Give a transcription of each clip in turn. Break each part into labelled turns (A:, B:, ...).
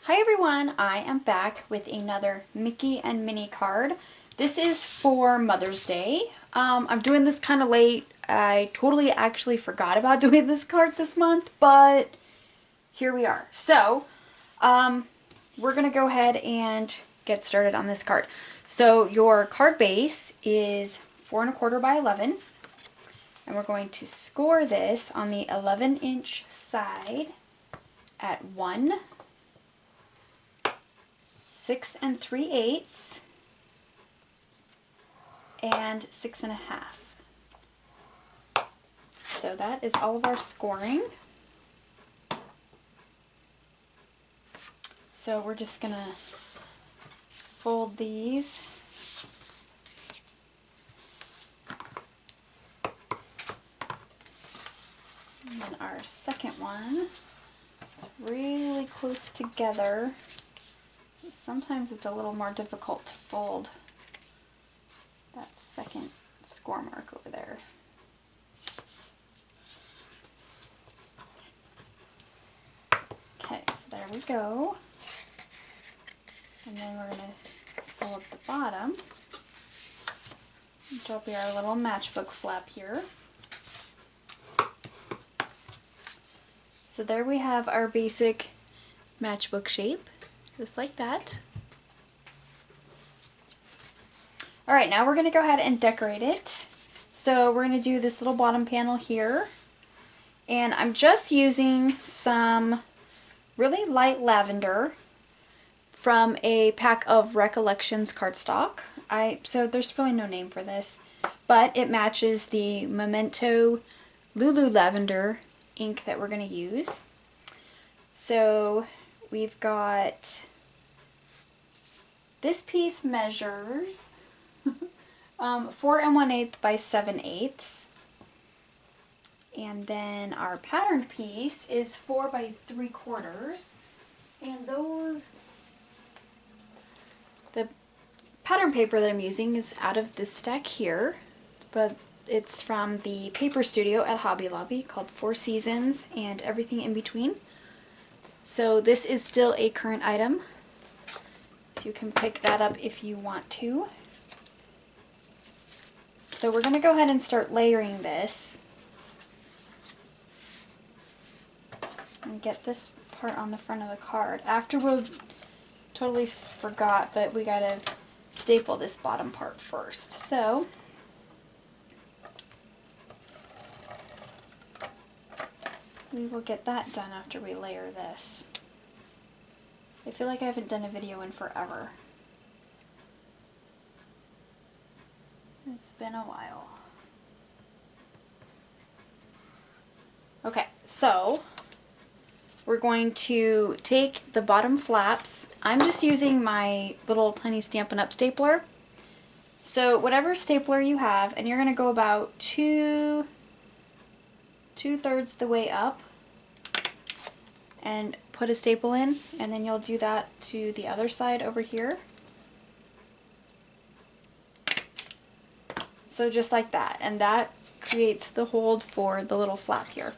A: Hi everyone, I am back with another Mickey and Minnie card. This is for Mother's Day. I'm doing this kind of late. I totally actually forgot about doing this card this month, but here we are. So, we're going to go ahead and get started on this card. So your card base is 4 1/4 by 11. And we're going to score this on the 11-inch side at 1, 6 3/8, and 6 1/2. So that is all of our scoring. So we're just going to fold these. And then our second one is really close together. Sometimes it's a little more difficult to fold that second score mark over there. Okay, so there we go. And then we're going to fold the bottom, which will be our little matchbook flap here. So there we have our basic matchbook shape, just like that. Alright, now we're going to go ahead and decorate it. So we're going to do this little bottom panel here. And I'm just using some really light lavender from a pack of Recollections cardstock. So there's really no name for this, but it matches the Memento Lulu Lavender ink that we're going to use. So we've got, this piece measures 4 1/8 by 7/8, and then our patterned piece is 4 by 3/4, and the pattern paper that I'm using is out of this stack here, but it's from the paper studio at Hobby Lobby called 4 Seasons and Everything in Between. So this is still a current item. You can pick that up if you want to. So we're going to go ahead and start layering this. And get this part on the front of the card. Afterward, totally forgot, but we got to staple this bottom part first. So we will get that done after we layer this. I feel like I haven't done a video in forever. It's been a while. Okay, so we're going to take the bottom flaps. I'm just using my little tiny Stampin' Up stapler. So whatever stapler you have, and you're going to go about two-thirds the way up and put a staple in, and then you'll do that to the other side over here. So just like that, and that creates the hold for the little flap here.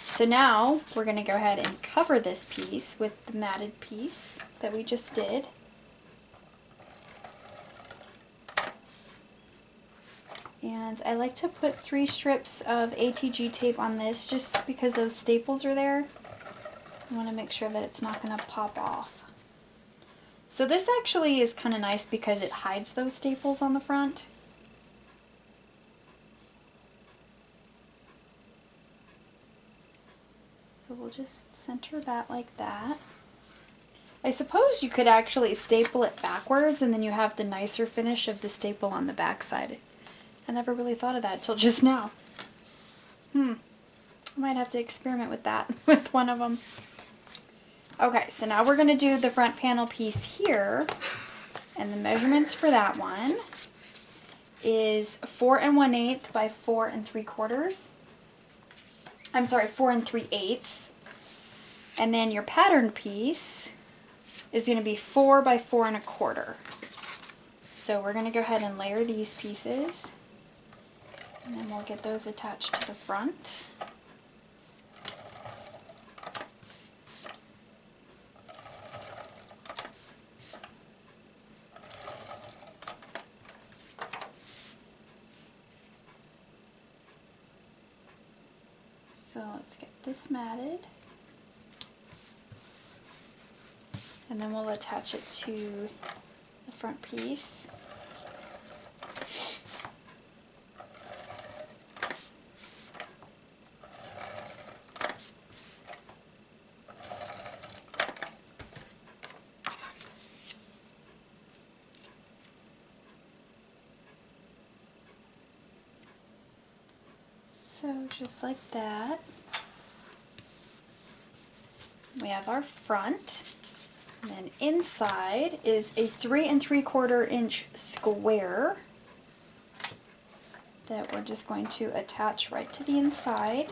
A: So now we're going to go ahead and cover this piece with the matted piece that we just did. And I like to put 3 strips of ATG tape on this just because those staples are there. I want to make sure that it's not going to pop off. So this actually is kind of nice because it hides those staples on the front. So we'll just center that like that. I suppose you could actually staple it backwards and then you have the nicer finish of the staple on the back side. I never really thought of that till just now. I might have to experiment with that with one of them. Okay, so now we're going to do the front panel piece here, and the measurements for that one is 4 1/8 by 4 3/4. I'm sorry, 4 3/8. And then your patterned piece is going to be 4 by 4 1/4. So we're going to go ahead and layer these pieces, and then we'll get those attached to the front. let's get this matted. And then we'll attach it to the front piece. So just like that. We have our front, and then inside is a 3 3/4 inch square that we're just going to attach right to the inside.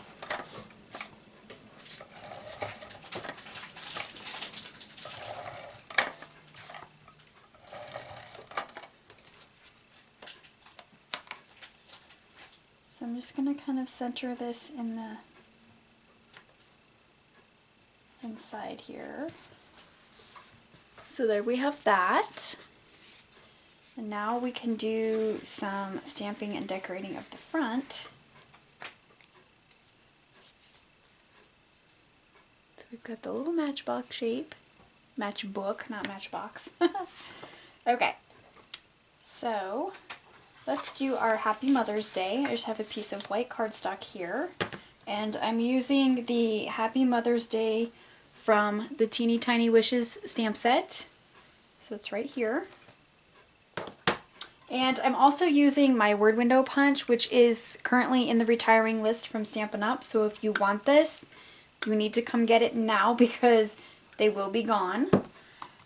A: So I'm just going to kind of center this in the inside here. So there we have that. And now we can do some stamping and decorating of the front. So we've got the little matchbox shape. Matchbook, not matchbox. Okay. So let's do our Happy Mother's Day. I just have a piece of white cardstock here. And I'm using the Happy Mother's Day from the Teeny Tiny Wishes stamp set. So it's right here. And I'm also using my word window punch, which is currently in the retiring list from Stampin' Up. So if you want this, you need to come get it now because they will be gone.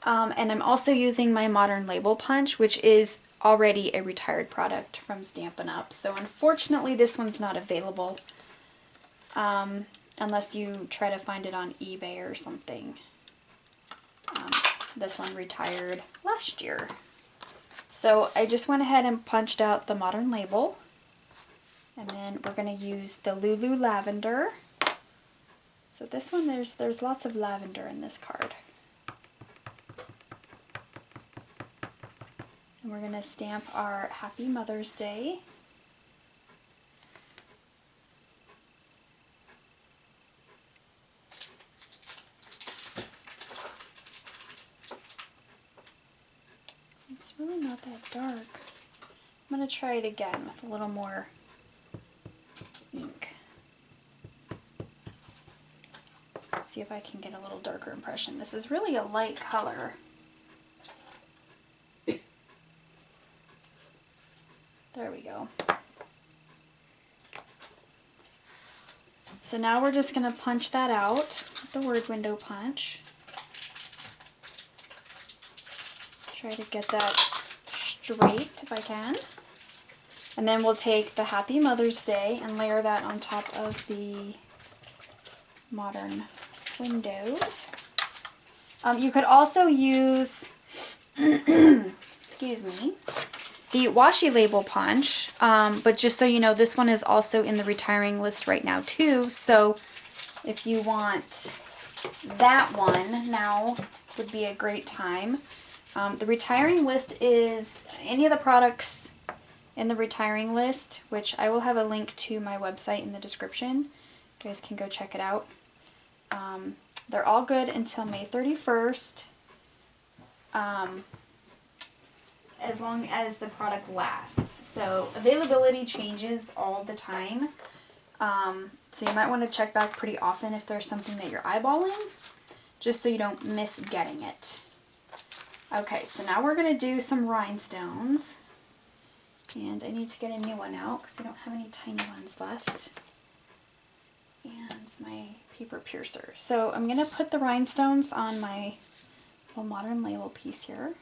A: And I'm also using my modern label punch, which is already a retired product from Stampin' Up. So unfortunately this one's not available. Unless you try to find it on eBay or something. This one retired last year. So I just went ahead and punched out the modern label. And then we're going to use the Lulu Lavender. So this one, there's lots of lavender in this card. And we're going to stamp our Happy Mother's Day. Really not that dark. I'm going to try it again with a little more ink. Let's see if I can get a little darker impression. This is really a light color. There we go. So now we're just going to punch that out with the word window punch. Try to get that straight if I can. And then we'll take the Happy Mother's Day and layer that on top of the modern window. You could also use, excuse me, the washi label punch, but just so you know, this one is also in the retiring list right now too. So if you want that one, now would be a great time. The retiring list is any of the products in the retiring list, which I will have a link to my website in the description. You guys can go check it out. They're all good until May 31st, as long as the product lasts. So availability changes all the time. So you might want to check back pretty often if there's something that you're eyeballing, just so you don't miss getting it. Okay, so now we're going to do some rhinestones, and I need to get a new one out because I don't have any tiny ones left, and my paper piercer. So I'm going to put the rhinestones on my little modern label piece here.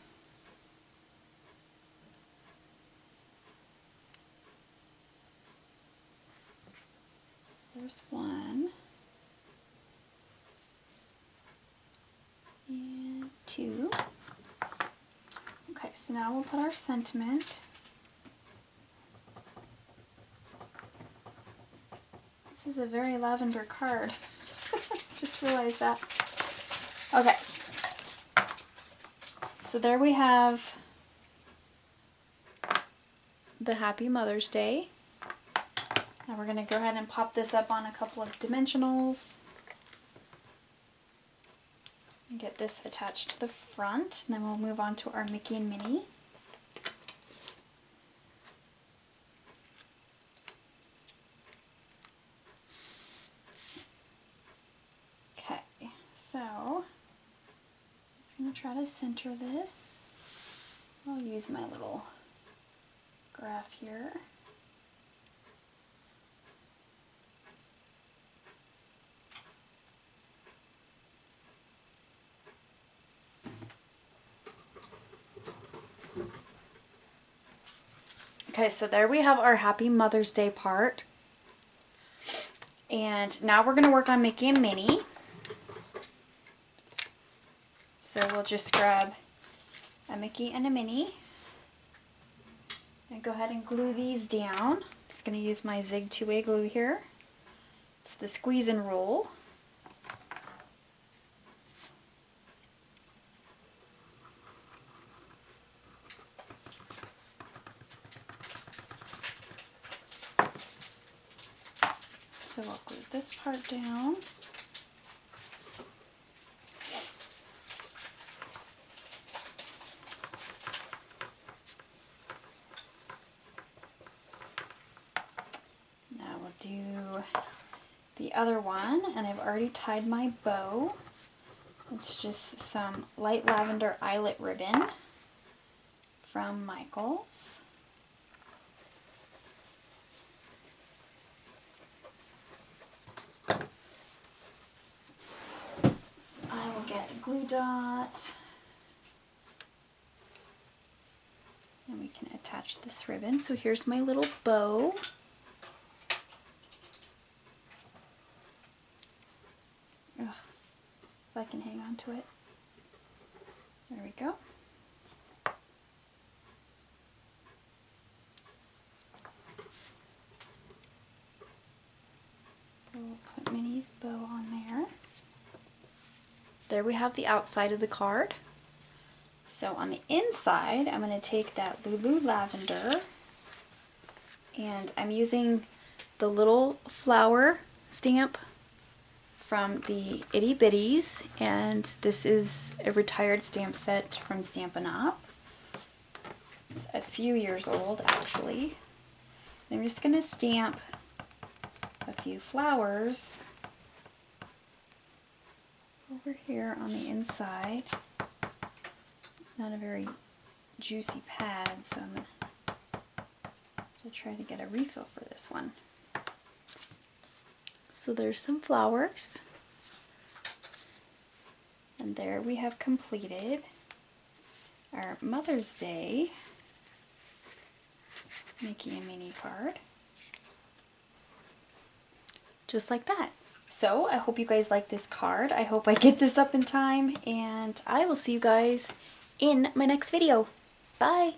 A: So there's one, and two. Okay, so now we'll put our sentiment. This is a very lavender card. Just realized that. Okay. So there we have the Happy Mother's Day. Now we're going to go ahead and pop this up on a couple of dimensionals. And get this attached to the front, and then we'll move on to our Mickey and Minnie. Okay, so I'm just going to try to center this. I'll use my little graph here. Okay, so there we have our Happy Mother's Day part. And now we're going to work on Mickey and Minnie. So we'll just grab a Mickey and a Minnie. And go ahead and glue these down. Just going to use my Zig 2-way glue here. It's the squeeze and roll. So we'll glue this part down. Now we'll do the other one, and I've already tied my bow. It's just some light lavender eyelet ribbon from Michaels. I will get a glue dot, and we can attach this ribbon. So here's my little bow. Ugh, if I can hang on to it. There we go. So we'll put Minnie's bow on there. There we have the outside of the card. So on the inside, I'm going to take that Lulu Lavender, and I'm using the little flower stamp from the Itty Bitties, and this is a retired stamp set from Stampin' Up. It's a few years old, actually. I'm just going to stamp a few flowers over here on the inside. It's not a very juicy pad, so I'm going to try to get a refill for this one. So there's some flowers. And there we have completed our Mother's Day Mickey and Minnie card. Just like that. So I hope you guys like this card. I hope I get this up in time, and I will see you guys in my next video. Bye!